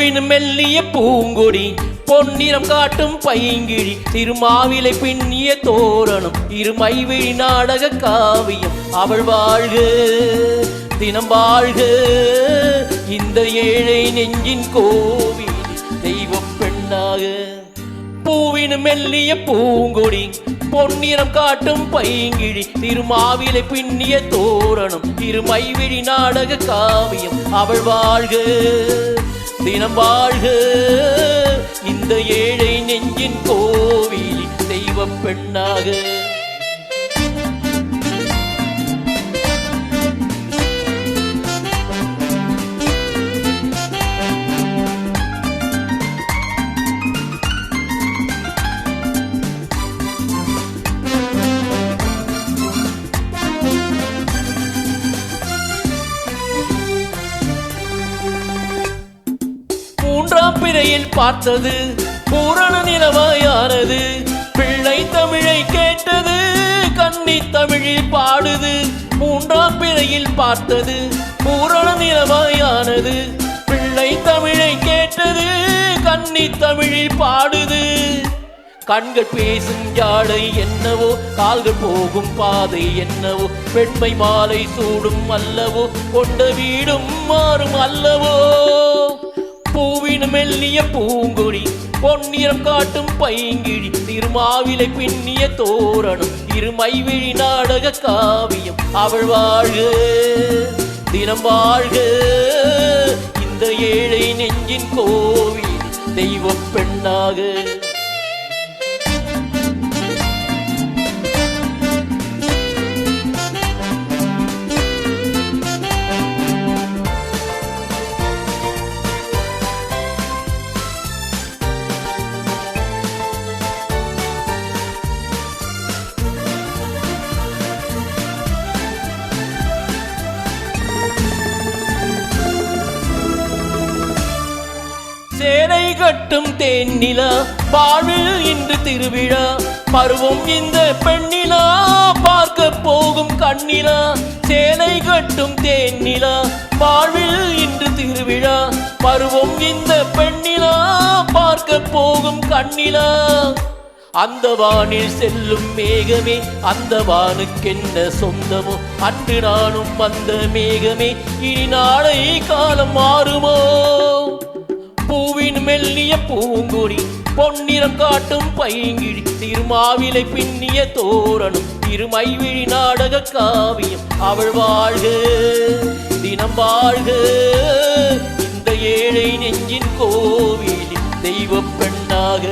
பூவின் மெல்லிய பூங்கொடி பொன்னிறம் காட்டும் பைங்கிழி திருமாவிலை பின்னிய தோரணம் இருமைவிழி நாடக காவியம் அவள் வாழ்க தினம் வாழ்க இந்த ஏழை நெஞ்சின் கோவில் தெய்வ பெண்ணாக. பூவின் மெல்லிய பூங்கொடி பொன்னிறம் காட்டும் பைங்கிழி திருமாவிலை பின்னிய தோரணம் இருமைவிழி நாடக காவியம் அவள் வாழ்க தினம் வாழ்க இந்த ஏழை நெஞ்சின் கோவில் தெய்வ பெண்ணாக. மூன்றாம் பிறையில் பார்த்தது பூரண நிலவாயானது பிள்ளை தமிழை கேட்டது கன்னி தமிழில் பாடுது. மூன்றாம் பிறையில் பார்த்தது பூரண நிலவாயானது பிள்ளை தமிழை கேட்டது கன்னி தமிழில் பாடுது. கண்கள் பேசும் ஜாடை என்னவோ கால்கள் போகும் பாதை என்னவோ பெண்மை மாலை சூடும் அல்லவோ கொண்ட வீடும் மாறும் அல்லவோ. பூவின் மெல்லிய பூங்கொடி பொன்னிறம் காட்டும் பைங்கிழி திருமாவிலை பின்னிய தோரணம் இருமைவிழி நாடக காவியம் அவள் வாழ்க தினம் வாழ்க இந்த ஏழை நெஞ்சின் கோவில் தெய்வ பெண்ணாக. சேலை கட்டும் தேன்னிலா வாழ்வில் இன்று திருவிழா பருவம் இந்த பெண்ணிலா பார்க்க போகும் கண்ணிலா. சேலை கட்டும் தேன்னிலா வாழ்வில் இன்று திருவிழா பருவம் இந்த பெண்ணிலா பார்க்க போகும் கண்ணிலா. அந்த வானில் செல்லும் மேகமே அந்த வானுக்கென்ன சொந்தமோ அன்று நானும் அந்த மேகமே இனி நாளை காலம் மாறுமோ. பூவின் மெல்லிய பூங்கொடி பொன்னிறம் காட்டும் பைங்கிழி திருமாவிலை பின்னிய தோரணம் இருமைவிழி நாடக காவியம் அவள் வாழ்க தினம் வாழ்க இந்த ஏழை நெஞ்சின் கோவில் தெய்வ பெண்ணாக.